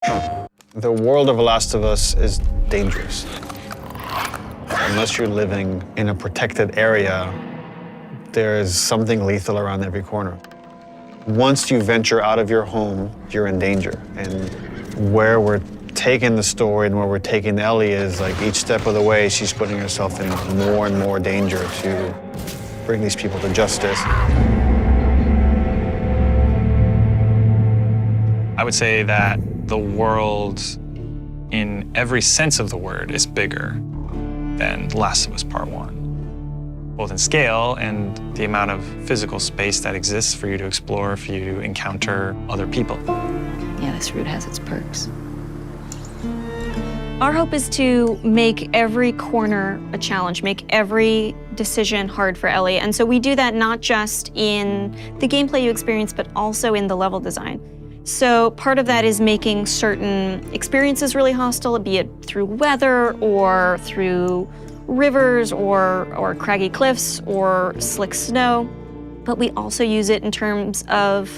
The world of The Last of Us is dangerous. Unless you're living in a protected area, there's something lethal around every corner. Once you venture out of your home, you're in danger. And where we're taking the story and where we're taking Ellie is like each step of the way, she's putting herself in more and more danger to bring these people to justice. I would say that the world, in every sense of the word, is bigger than Last of Us Part 1. Both in scale and the amount of physical space that exists for you to explore, for you to encounter other people. Yeah, this route has its perks. Our hope is to make every corner a challenge, make every decision hard for Ellie. And so we do that not just in the gameplay you experience, but also in the level design. So part of that is making certain experiences really hostile, be it through weather or through rivers or craggy cliffs or slick snow. But we also use it in terms of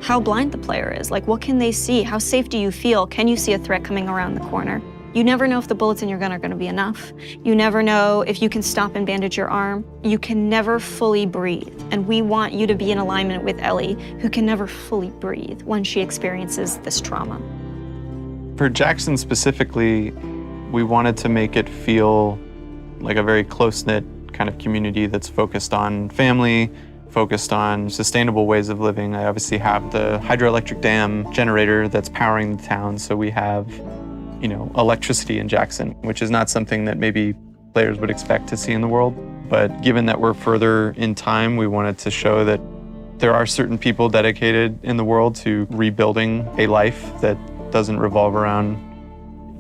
how blind the player is. Like, what can they see? How safe do you feel? Can you see a threat coming around the corner? You never know if the bullets in your gun are going to be enough. You never know if you can stop and bandage your arm. You can never fully breathe. And we want you to be in alignment with Ellie, who can never fully breathe when she experiences this trauma. For Jackson specifically, we wanted to make it feel like a very close-knit kind of community that's focused on family, focused on sustainable ways of living. I obviously have the hydroelectric dam generator that's powering the town, so we have electricity in Jackson, which is not something that maybe players would expect to see in the world. But given that we're further in time, we wanted to show that there are certain people dedicated in the world to rebuilding a life that doesn't revolve around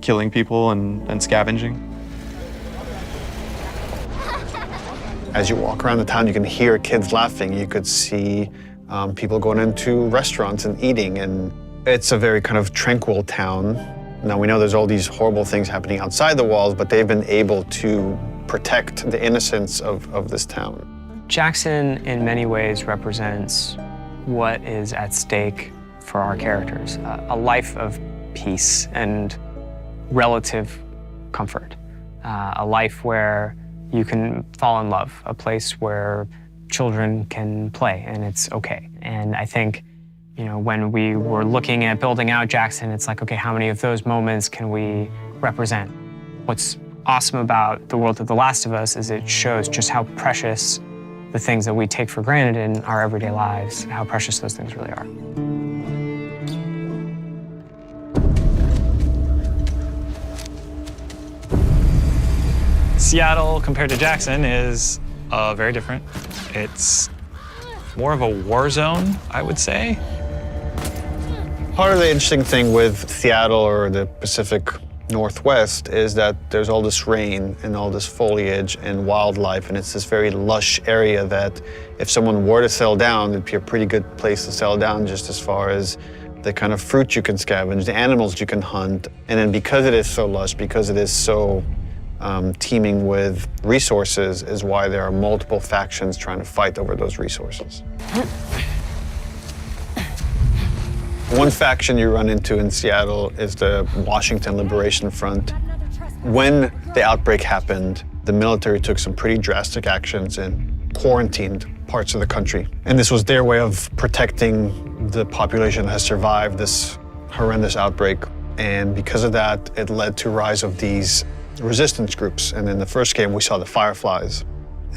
killing people and scavenging. As you walk around the town, you can hear kids laughing. You could see people going into restaurants and eating. And it's a very kind of tranquil town. Now, we know there's all these horrible things happening outside the walls, but they've been able to protect the innocence of this town. Jackson, in many ways, represents what is at stake for our characters, a life of peace and relative comfort, a life where you can fall in love, a place where children can play and it's okay. And I think when we were looking at building out Jackson, it's like, okay, how many of those moments can we represent? What's awesome about the world of The Last of Us is it shows just how precious the things that we take for granted in our everyday lives, how precious those things really are. Seattle, compared to Jackson, is very different. It's more of a war zone, I would say. Part of the interesting thing with Seattle or the Pacific Northwest is that there's all this rain and all this foliage and wildlife, and it's this very lush area that if someone were to settle down, it'd be a pretty good place to settle down just as far as the kind of fruit you can scavenge, the animals you can hunt. And then because it is so lush, because it is so teeming with resources, is why there are multiple factions trying to fight over those resources. One faction you run into in Seattle is the Washington Liberation Front. When the outbreak happened, the military took some pretty drastic actions and quarantined parts of the country. And this was their way of protecting the population that has survived this horrendous outbreak. And because of that, it led to a rise of these resistance groups. And in the first game, we saw the Fireflies.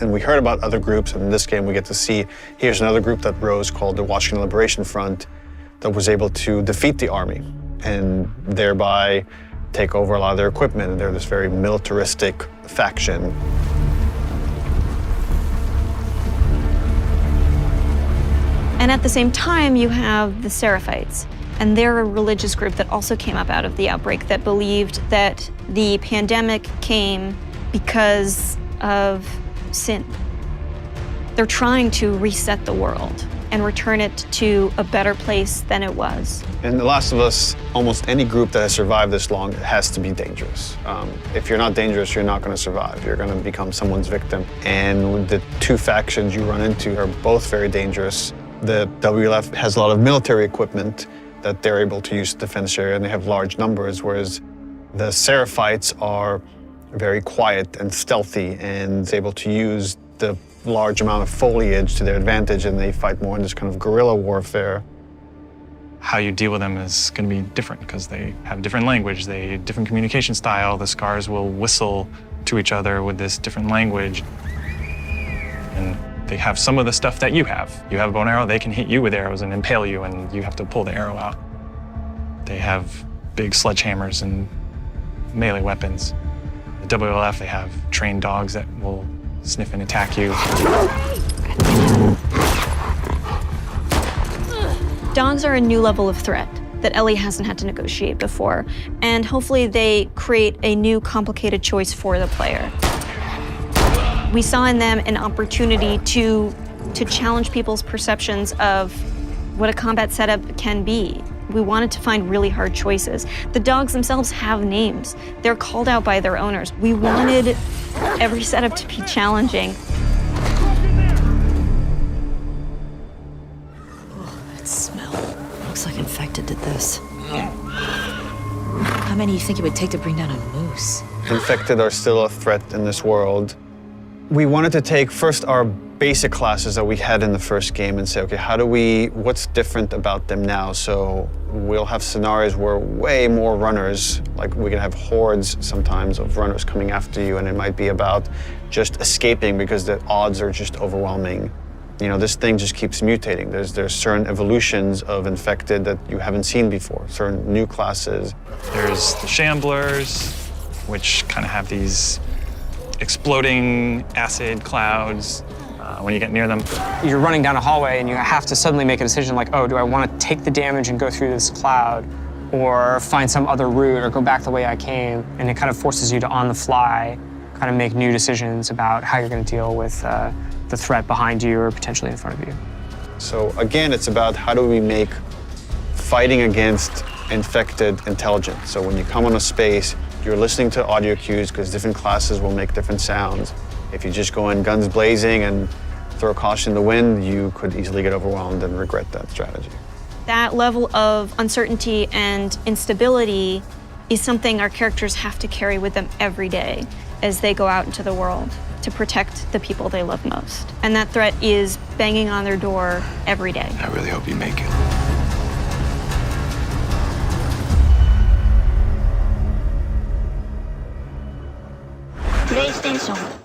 And we heard about other groups, and in this game, we get to see, here's another group that rose called the Washington Liberation Front that was able to defeat the army and thereby take over a lot of their equipment. And they're this very militaristic faction. And at the same time, you have the Seraphites. And they're a religious group that also came up out of the outbreak that believed that the pandemic came because of sin. They're trying to reset the world and return it to a better place than it was. In The Last of Us, almost any group that has survived this long has to be dangerous. If you're not dangerous, you're not going to survive. You're going to become someone's victim. And the two factions you run into are both very dangerous. The WLF has a lot of military equipment that they're able to use defense area, and they have large numbers, whereas the Seraphites are very quiet and stealthy and able to use the large amount of foliage to their advantage, and they fight more in this kind of guerrilla warfare. How you deal with them is going to be different because they have different language, different communication style. The scars will whistle to each other with this different language. And they have some of the stuff that you have. You have a bow and arrow, they can hit you with arrows and impale you, and you have to pull the arrow out. They have big sledgehammers and melee weapons. The WLF, they have trained dogs that will sniff and attack you. Dogs are a new level of threat that Ellie hasn't had to negotiate before, and hopefully they create a new complicated choice for the player. We saw in them an opportunity to challenge people's perceptions of what a combat setup can be. We wanted to find really hard choices. The dogs themselves have names. They're called out by their owners. We wanted every setup to be challenging. That smell. Looks like infected did this. How many do you think it would take to bring down a moose? Infected are still a threat in this world. We wanted to take first our basic classes that we had in the first game and say, okay, what's different about them now? So we'll have scenarios where way more runners, like we can have hordes sometimes of runners coming after you, and it might be about just escaping because the odds are just overwhelming. You know, this thing just keeps mutating. There's certain evolutions of infected that you haven't seen before, certain new classes. There's the Shamblers, which kind of have these exploding acid clouds when you get near them. You're running down a hallway and you have to suddenly make a decision like, oh, do I want to take the damage and go through this cloud, or find some other route, or go back the way I came? And it kind of forces you to, on the fly, kind of make new decisions about how you're going to deal with the threat behind you or potentially in front of you. So again, it's about how do we make fighting against infected intelligent. So when you come on a space, you're listening to audio cues because different classes will make different sounds. If you just go in guns blazing and throw caution in the wind, you could easily get overwhelmed and regret that strategy. That level of uncertainty and instability is something our characters have to carry with them every day as they go out into the world to protect the people they love most. And that threat is banging on their door every day. I really hope you make it. PlayStation